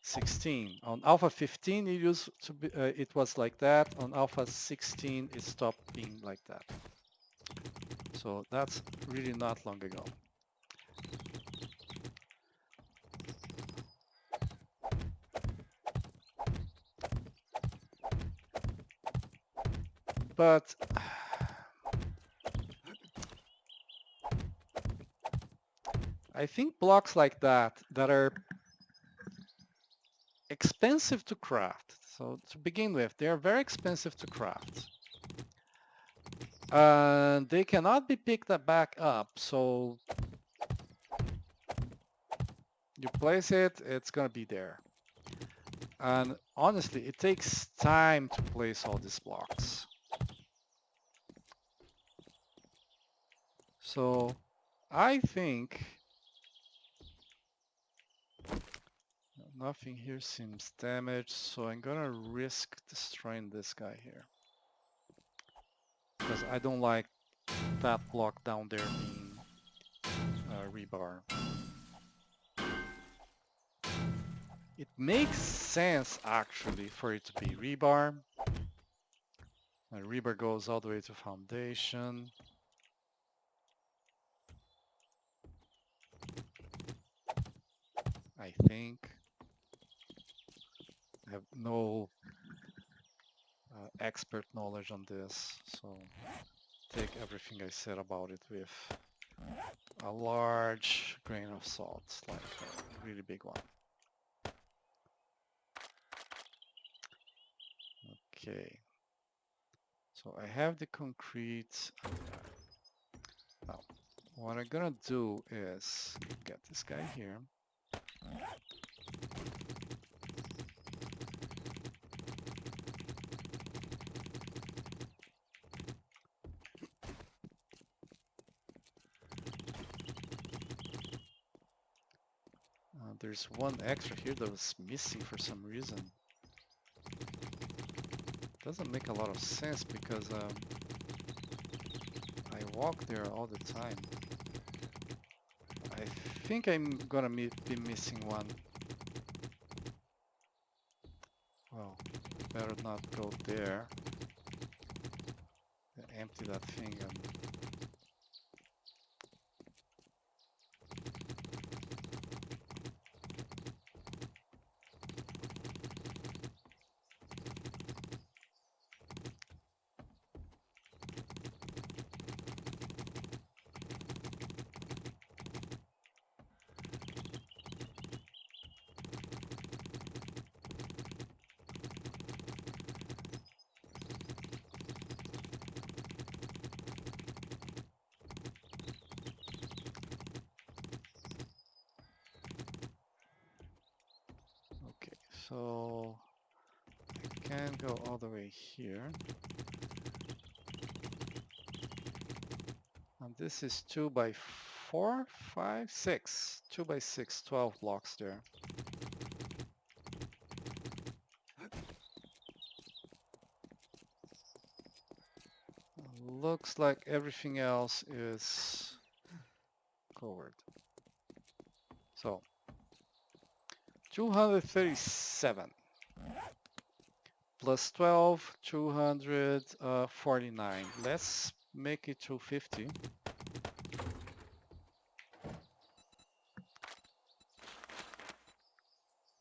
16. On Alpha 15, it was like that. On Alpha 16, it stopped being like that. So that's really not long ago. But I think blocks like that are expensive to craft. So to begin with, they are very expensive to craft. And they cannot be picked back up. So you place it, it's going to be there. And honestly, it takes time to place all these blocks. So I think nothing here seems damaged, so I'm gonna risk destroying this guy here. Because I don't like that block down there being rebar. It makes sense actually for it to be rebar. And rebar goes all the way to foundation. I think. I have no expert knowledge on this, so take everything I said about it with a large grain of salt, like a really big one. Okay, so I have the concrete. Now, what I'm gonna do is get this guy here. There's one extra here that was missing for some reason. Doesn't make a lot of sense because I walk there all the time. I think I'm gonna be missing one. Well, better not go there. Empty that thing and okay, so I can go all the way here. And this is 2 by 4, 5, 6. 2 by 6, 12 blocks there. Looks like everything else is covered. So 237 plus 12, 249. Let's make it 250.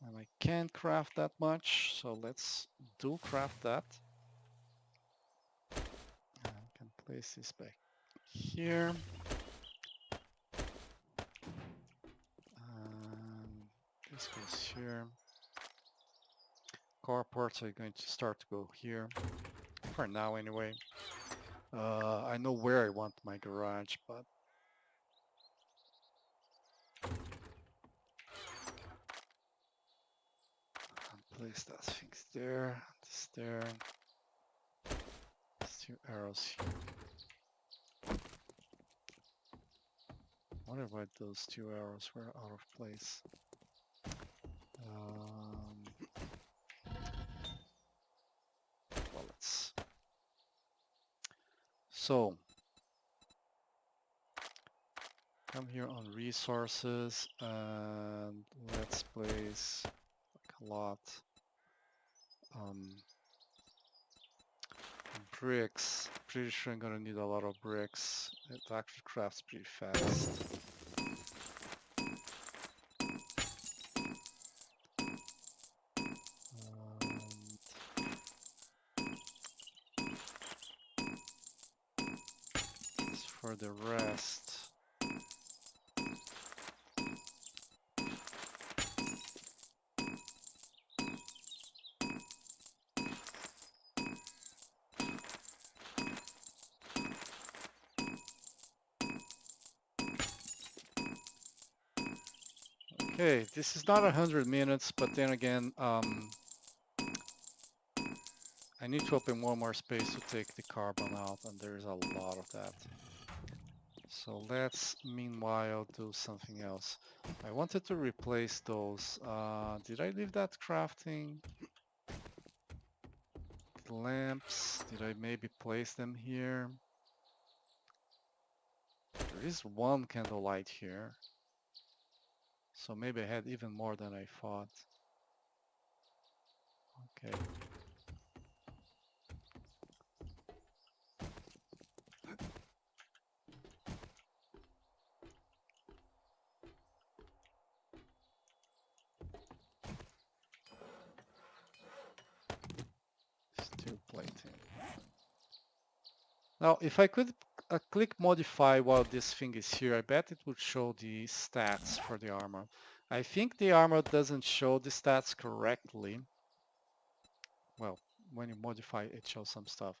And I can't craft that much, so let's do craft that. I can place this back here. This goes here. Carports are going to start to go here. For now anyway. I know where I want my garage, but I'll place that things there, this there. There's 2 arrows here. Wonder why those 2 arrows were out of place. Bullets. So come here on resources and let's place like a lot. Bricks. Pretty sure I'm gonna need a lot of bricks. It actually crafts pretty fast. As for the rest, okay, this is not 100 minutes, but then again, I need to open one more space to take the carbon out, and there's a lot of that. So let's meanwhile do something else. I wanted to replace those. Did I leave that crafting? The lamps, did I maybe place them here? There is one candlelight here. So maybe I had even more than I thought. Okay. Still plating. Now, if I could click modify while this thing is here, I bet it would show the stats for the armor. I think the armor doesn't show the stats correctly. Well, when you modify it shows some stuff,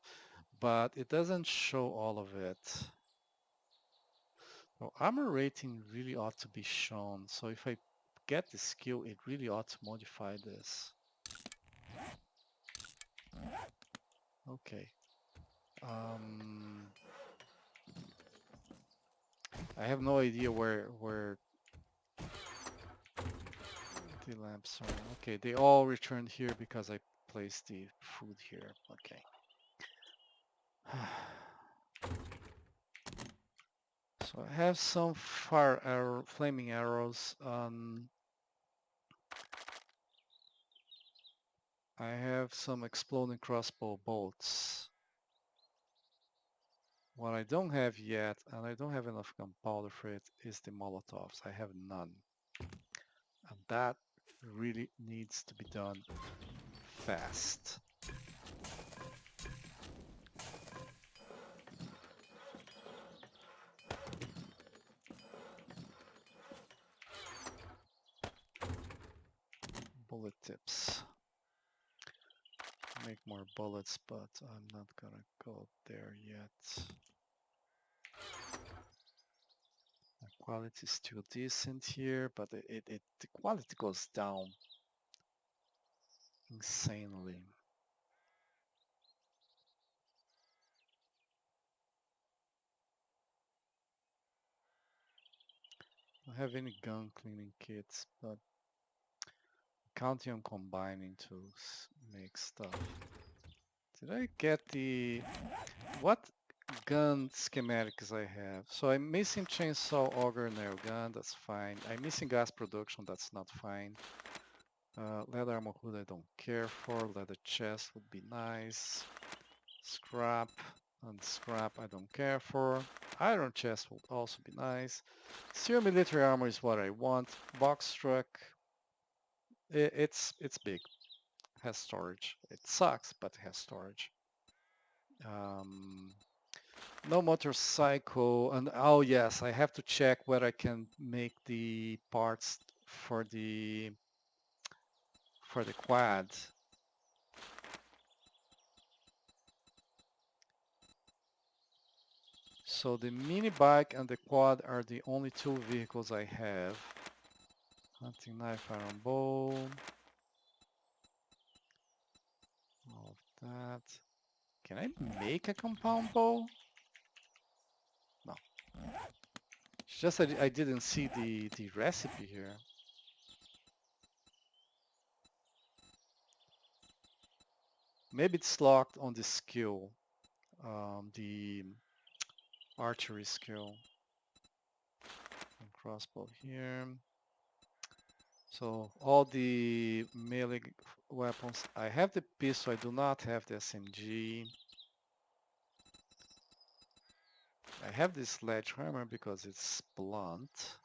but it doesn't show all of it. So armor rating really ought to be shown. So if I get the skill, it really ought to modify this. Okay. I have no idea where The lamps are okay. They all returned here because I placed the food here. Okay. So I have some flaming arrows. I have some exploding crossbow bolts. What I don't have yet, and I don't have enough gunpowder for it, is the Molotovs. I have none. And that really needs to be done fast. Bullet tips. Make more bullets, but I'm not gonna go there yet. The quality is still decent here, but the quality goes down insanely. I don't have any gun cleaning kits, but counting on combining to make stuff. Did I get the... What gun schematics I have? So I'm missing chainsaw, auger, nail gun, that's fine. I'm missing gas production, that's not fine. Leather armor hood I don't care for. Leather chest would be nice. Scrap and scrap I don't care for. Iron chest would also be nice. Steel military armor is what I want. Box truck, it's big. Has storage. It sucks, but it has storage. Um, no motorcycle, and oh yes, I have to check where I can make the parts for the quad. So the mini bike and the quad are the only two vehicles I have. Hunting knife, iron bow. All of that. Can I make a compound bow? No. It's just that I didn't see the recipe here. Maybe it's locked on the skill. The archery skill. And crossbow here. So all the melee weapons. I have the pistol, I do not have the SMG. I have this sledgehammer because it's blunt.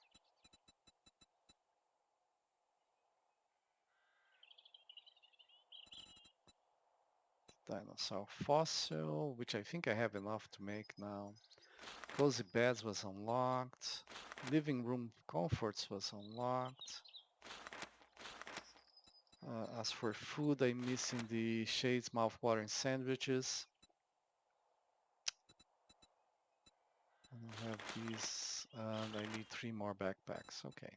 Dinosaur fossil, which I think I have enough to make now. Cozy beds was unlocked. Living room comforts was unlocked. As for food, I'm missing the shades mouth-watering sandwiches. I don't have these, and I need 3 more backpacks. Okay.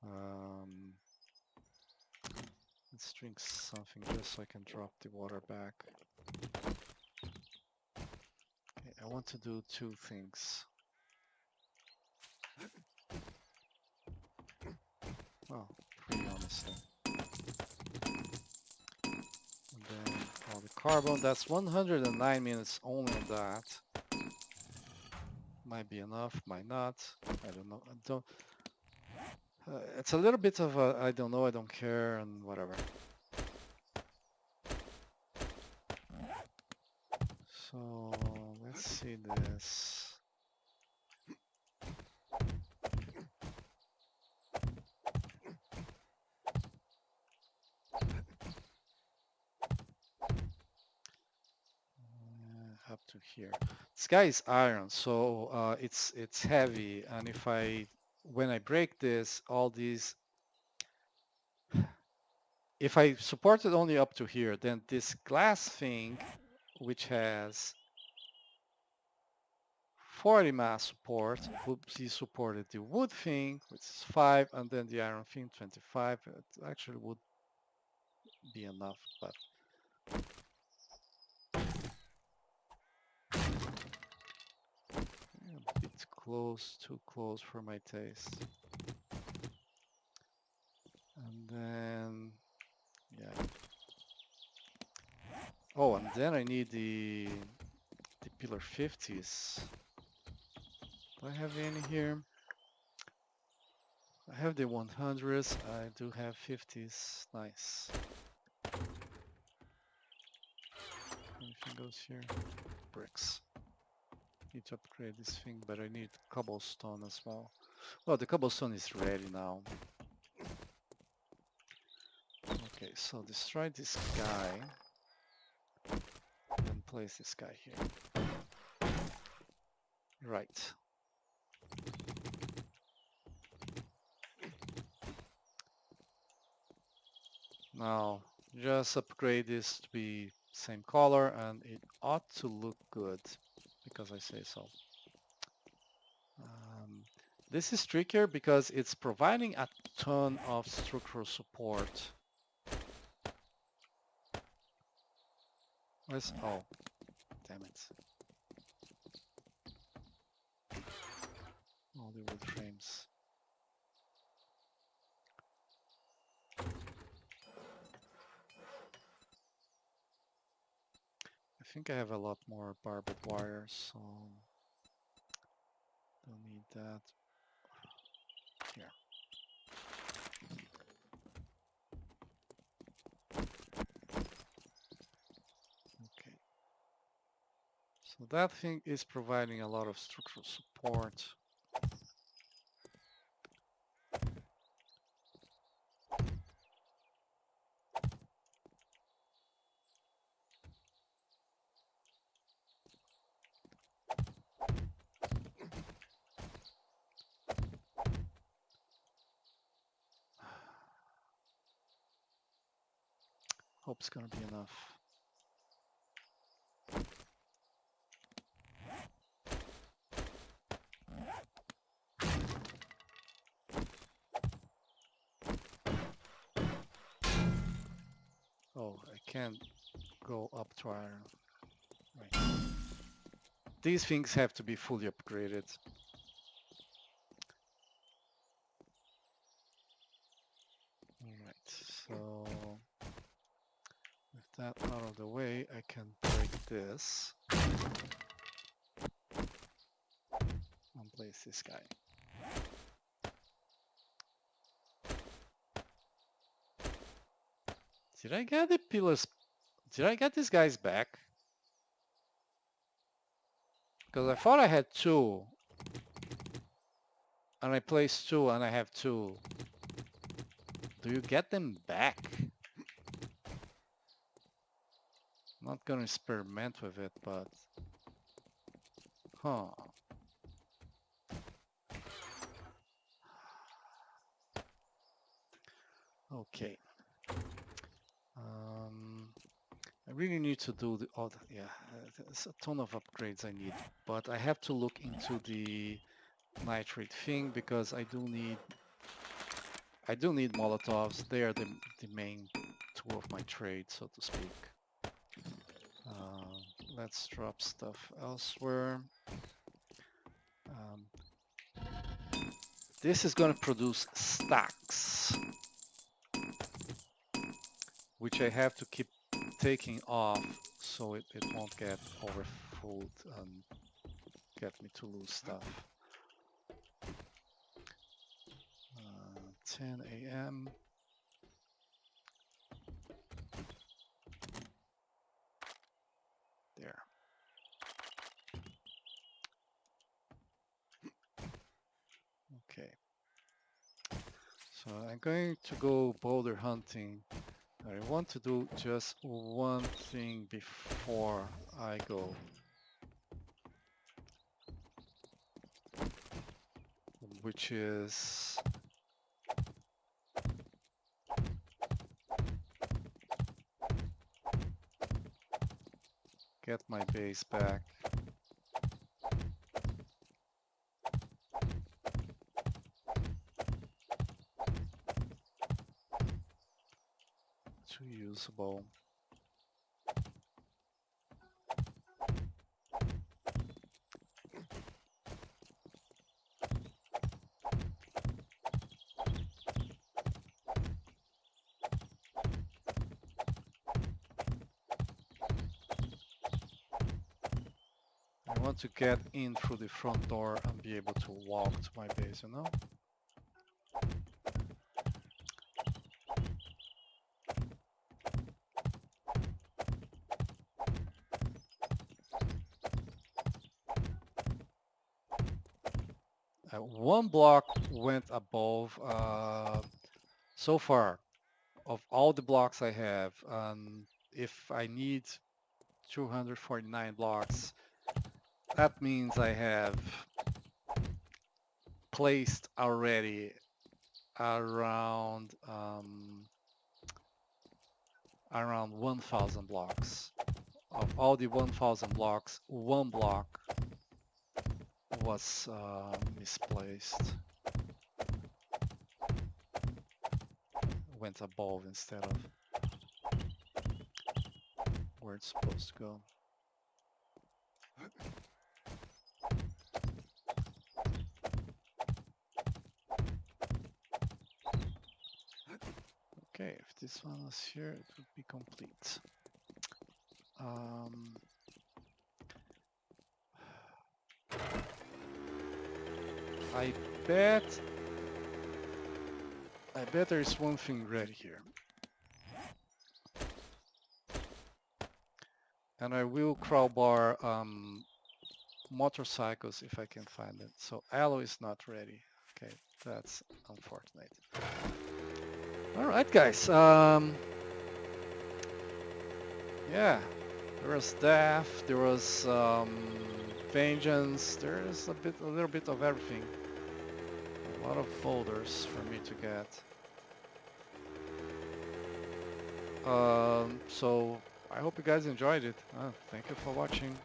Um, let's drink something just so I can drop the water back. Okay, I want to do 2 things. Well, 3 honestly. And then all the carbon, that's 109 minutes only on that. Might be enough, might not. I don't know. I don't. It's a little bit of a I don't know, I don't care, and whatever. So let's see this. Up to here. This guy is iron, so it's heavy, and when I break this, all these, if I support it only up to here, then this glass thing, which has 40 mass support, would be supported. The wood thing, which is 5, and then the iron thing, 25. It actually would be enough, but a bit close, too close for my taste. And then, yeah. Oh, and then I need the pillar 50s. Do I have any here? I have the 100s. I do have 50s. Nice. Anything goes here? Bricks. Need to upgrade this thing, but I need cobblestone as well. Well, the cobblestone is ready now. Okay, so destroy this guy and place this guy here. Right. Now, just upgrade this to be same color and it ought to look good because I say so. Um, this is trickier because it's providing a ton of structural support. Oh, damn it. All the wood frames. I think I have a lot more barbed wire, so don't need that. Here. Okay. So that thing is providing a lot of structural support. Hope it's gonna be enough. Oh, I can't go up to iron. Right. These things have to be fully upgraded. Alright, so with that out of the way, I can break this and place this guy. Did I get the pillars? Did I get these guys back? Because I thought I had two. And I placed two and I have two. Do you get them back? Not gonna experiment with it, but... Huh. Okay. I really need to do the other, yeah, there's a ton of upgrades I need, but I have to look into the nitrate thing because I do need Molotovs. They are the main tool of my trade, so to speak. Let's drop stuff elsewhere. This is going to produce stacks, which I have to keep taking off so it won't get overfilled and get me to lose stuff. 10 a.m. There. Okay. So I'm going to go boulder hunting. I want to do just one thing before I go. Which is get my base back. To usable. want to get in through the front door and be able to walk to my base, you know? One block went above so far of all the blocks I have. If I need 249 blocks, that means I have placed already around around 1,000 blocks. Of all the 1,000 blocks, one block was misplaced, went above instead of where it's supposed to go. Okay, if this one was here, it would be complete. I bet there's one thing ready here. And I will crowbar motorcycles if I can find it. So alloy is not ready. Okay, that's unfortunate. All right, guys. Yeah, there was death. There was vengeance. There is a little bit of everything. A lot of boulders for me to get. So I hope you guys enjoyed it. Thank you for watching.